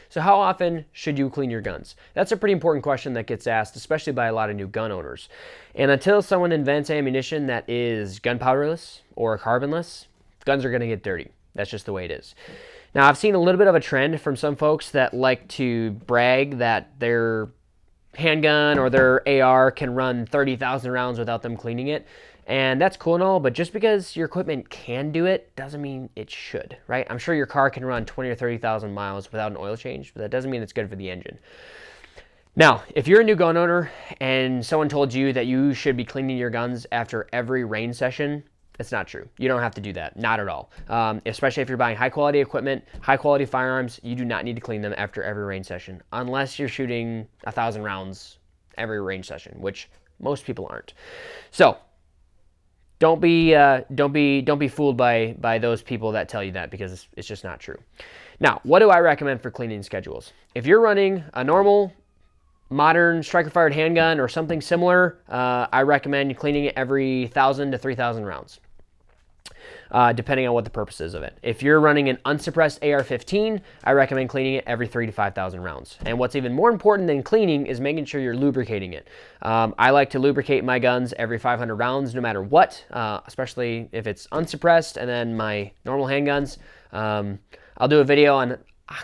So how often should you clean your guns? That's a pretty important question that gets asked, especially by a lot of new gun owners. And until someone invents ammunition that is gunpowderless or carbonless, guns are going to get dirty. That's just the way it is. Now, I've seen a little bit of a trend from some folks that like to brag that their handgun or their AR can run 30,000 rounds without them cleaning it. And that's cool and all, but just because your equipment can do it doesn't mean it should, right? I'm sure your car can run 20 or 30,000 miles without an oil change, but that doesn't mean it's good for the engine. Now, if you're a new gun owner and someone told you that you should be cleaning your guns after every range session, it's not true. You don't have to do that. Not at all. Especially if you're buying high quality equipment, high quality firearms, you do not need to clean them after every range session, unless you're shooting 1,000 rounds every range session, which most people aren't. So don't be fooled by those people that tell you that, because it's just not true. Now, what do I recommend for cleaning schedules? If you're running a normal modern striker-fired handgun or something similar, I recommend cleaning it every 1,000 to 3,000 rounds, depending on what the purpose is of it. If you're running an unsuppressed AR-15, I recommend cleaning it every 3,000 to 5,000 rounds. And what's even more important than cleaning is making sure you're lubricating it. I like to lubricate my guns every 500 rounds, no matter what, especially if it's unsuppressed. And then my normal handguns, I'll do a video on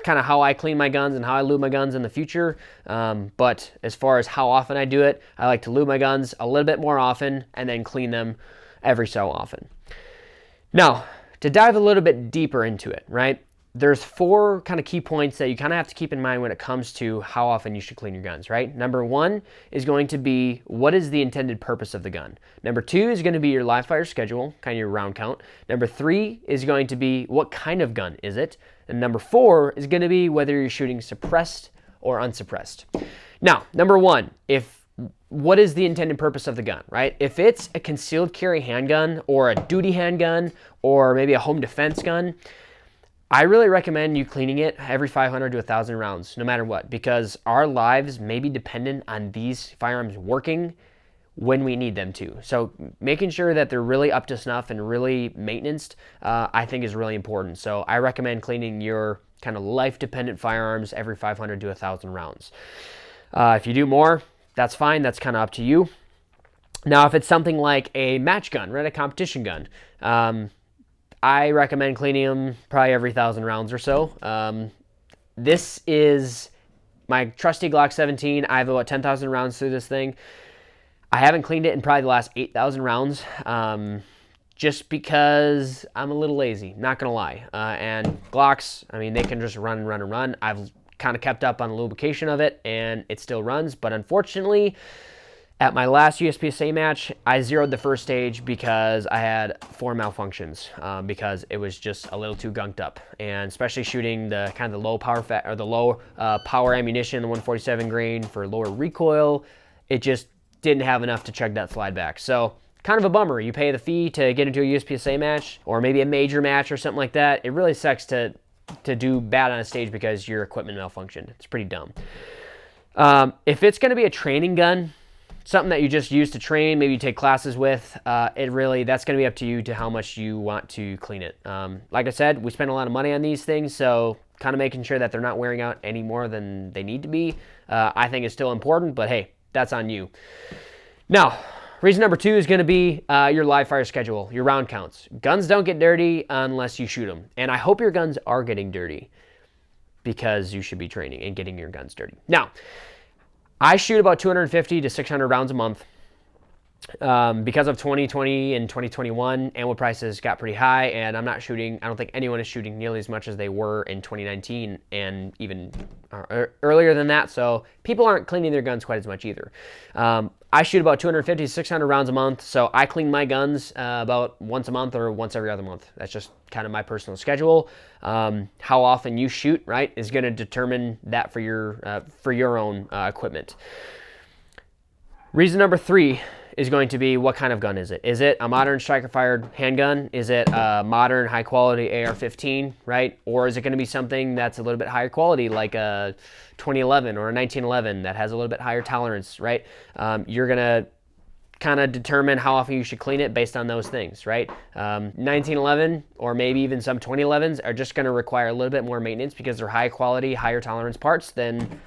kind of how I clean my guns and how I lube my guns in the future. But as far as how often I do it, I like to lube my guns a little bit more often and then clean them every so often. Now, to dive a little bit deeper into it, right? There's 4 kind of key points that you kind of have to keep in mind when it comes to how often you should clean your guns, right? Number 1 is going to be, what is the intended purpose of the gun? Number 2 is going to be your live fire schedule, kind of your round count. Number 3 is going to be, what kind of gun is it? And number 4 is going to be whether you're shooting suppressed or unsuppressed. Now, number 1, what is the intended purpose of the gun, right? If it's a concealed carry handgun or a duty handgun or maybe a home defense gun, I really recommend you cleaning it every 500 to 1,000 rounds, no matter what, because our lives may be dependent on these firearms working when we need them to. So making sure that they're really up to snuff and really maintained, I think is really important. So I recommend cleaning your kind of life-dependent firearms every 500 to 1,000 rounds. If you do more, that's fine. That's kind of up to you. Now, if it's something like a match gun, right, a competition gun, I recommend cleaning them probably every 1,000 rounds or so. This is my trusty Glock 17. I have about 10,000 rounds through this thing. I haven't cleaned it in probably the last 8,000 rounds, just because I'm a little lazy, not gonna lie. And Glocks, I mean, they can just run and run and run. I've kind of kept up on the lubrication of it, and it still runs, but unfortunately, at my last USPSA match, I zeroed the first stage because I had 4 malfunctions, because it was just a little too gunked up, and especially shooting the kind of the low power or the low power ammunition, the 147 grain for lower recoil, it just didn't have enough to chug that slide back. So kind of a bummer. You pay the fee to get into a USPSA match or maybe a major match or something like that. It really sucks to do bad on a stage because your equipment malfunctioned. It's pretty dumb. If it's going to be a training gun, something that you just use to train, maybe you take classes with, that's going to be up to you to how much you want to clean it. Like I said, we spend a lot of money on these things, so kind of making sure that they're not wearing out any more than they need to be, I think is still important, but hey, that's on you. Now, reason number 2 is going to be your live fire schedule, your round counts. Guns don't get dirty unless you shoot them, and I hope your guns are getting dirty, because you should be training and getting your guns dirty. Now, I shoot about 250 to 600 rounds a month. Because of 2020 and 2021, ammo prices got pretty high, and I don't think anyone is shooting nearly as much as they were in 2019 and even earlier than that, so people aren't cleaning their guns quite as much either. I shoot about 250 to 600 rounds a month, so I clean my guns about once a month or once every other month. That's just kind of my personal schedule. How often you shoot, right, is going to determine that for your own equipment. Reason number 3 is going to be, what kind of gun is it? Is it a modern striker-fired handgun? Is it a modern high-quality AR-15, right? Or is it going to be something that's a little bit higher quality, like a 2011 or a 1911 that has a little bit higher tolerance, right? You're going to kind of determine how often you should clean it based on those things, right? 1911 or maybe even some 2011s are just going to require a little bit more maintenance because they're high quality, higher tolerance parts than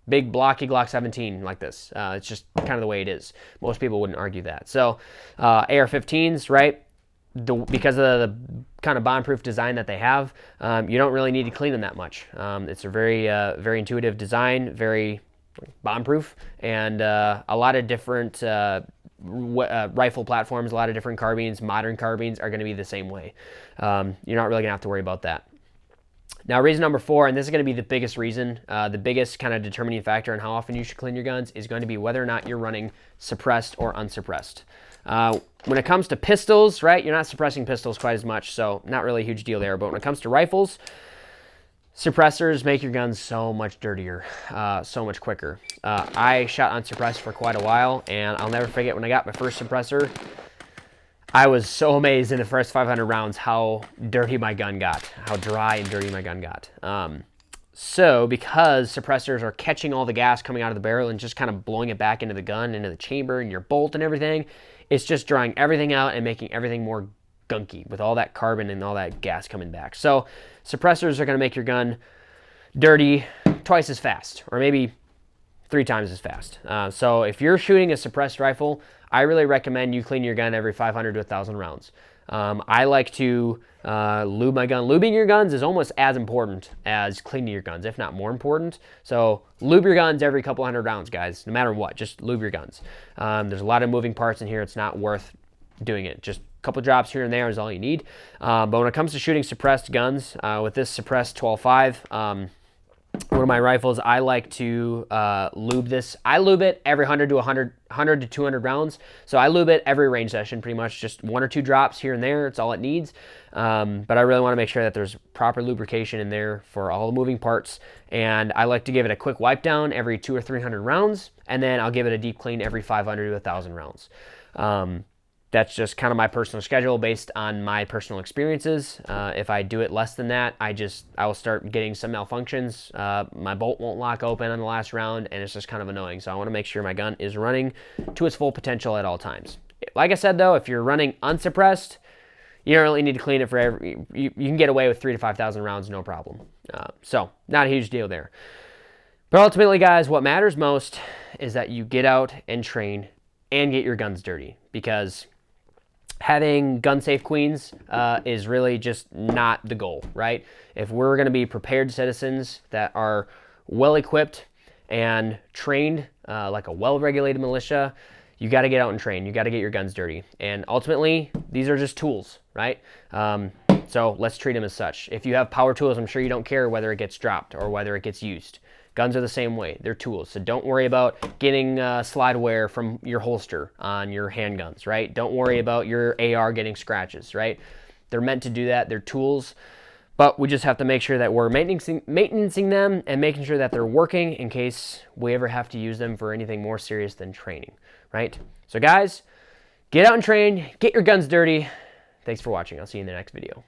big blocky Glock 17 like this. It's just kind of the way it is. Most people wouldn't argue that. So AR-15s, right? Because of the kind of bomb-proof design that they have, you don't really need to clean them that much. It's a very, very intuitive design, very bomb-proof, and a lot of different rifle platforms, a lot of different carbines, modern carbines are going to be the same way. You're not really going to have to worry about that. Now, reason number 4, and this is going to be the biggest reason, the biggest kind of determining factor on how often you should clean your guns is going to be whether or not you're running suppressed or unsuppressed. When it comes to pistols, right, you're not suppressing pistols quite as much, so not really a huge deal there. But when it comes to rifles, suppressors make your guns so much dirtier, so much quicker. I shot unsuppressed for quite a while, and I'll never forget when I got my first suppressor. I was so amazed in the first 500 rounds how dirty my gun got, how dry and dirty my gun got. So because suppressors are catching all the gas coming out of the barrel and just kind of blowing it back into the gun, into the chamber and your bolt and everything, it's just drying everything out and making everything more gunky with all that carbon and all that gas coming back. So suppressors are going to make your gun dirty twice as fast, or maybe 3 times as fast. So if you're shooting a suppressed rifle, I really recommend you clean your gun every 500 to 1,000 rounds. I like to lube my gun. Lubing your guns is almost as important as cleaning your guns, if not more important. So lube your guns every couple hundred rounds, guys. No matter what, just lube your guns. There's a lot of moving parts in here. It's not worth doing it. Just a couple drops here and there is all you need. But when it comes to shooting suppressed guns, with this suppressed 12.5, one of my rifles, I like to lube this. I lube it every 100 to 200 rounds. So I lube it every range session, pretty much just 1 or 2 drops here and there. It's all it needs. But I really want to make sure that there's proper lubrication in there for all the moving parts. And I like to give it a quick wipe down every 200 or 300 rounds. And then I'll give it a deep clean every 500 to 1,000 rounds. That's just kind of my personal schedule based on my personal experiences. If I do it less than that, I will start getting some malfunctions. My bolt won't lock open on the last round, and it's just kind of annoying. So I want to make sure my gun is running to its full potential at all times. Like I said, though, if you're running unsuppressed, you don't really need to clean it for every. You can get away with 3,000 to 5,000 rounds, no problem. So not a huge deal there. But ultimately, guys, what matters most is that you get out and train and get your guns dirty, because having gun-safe queens is really just not the goal, right? If we're going to be prepared citizens that are well-equipped and trained like a well-regulated militia, you got to get out and train. You got to get your guns dirty. And ultimately, these are just tools, right? So let's treat them as such. If you have power tools, I'm sure you don't care whether it gets dropped or whether it gets used. Guns are the same way. They're tools. So don't worry about getting slide wear from your holster on your handguns, right? Don't worry about your AR getting scratches, right? They're meant to do that. They're tools. But we just have to make sure that we're maintaining them and making sure that they're working in case we ever have to use them for anything more serious than training, right? So guys, get out and train. Get your guns dirty. Thanks for watching. I'll see you in the next video.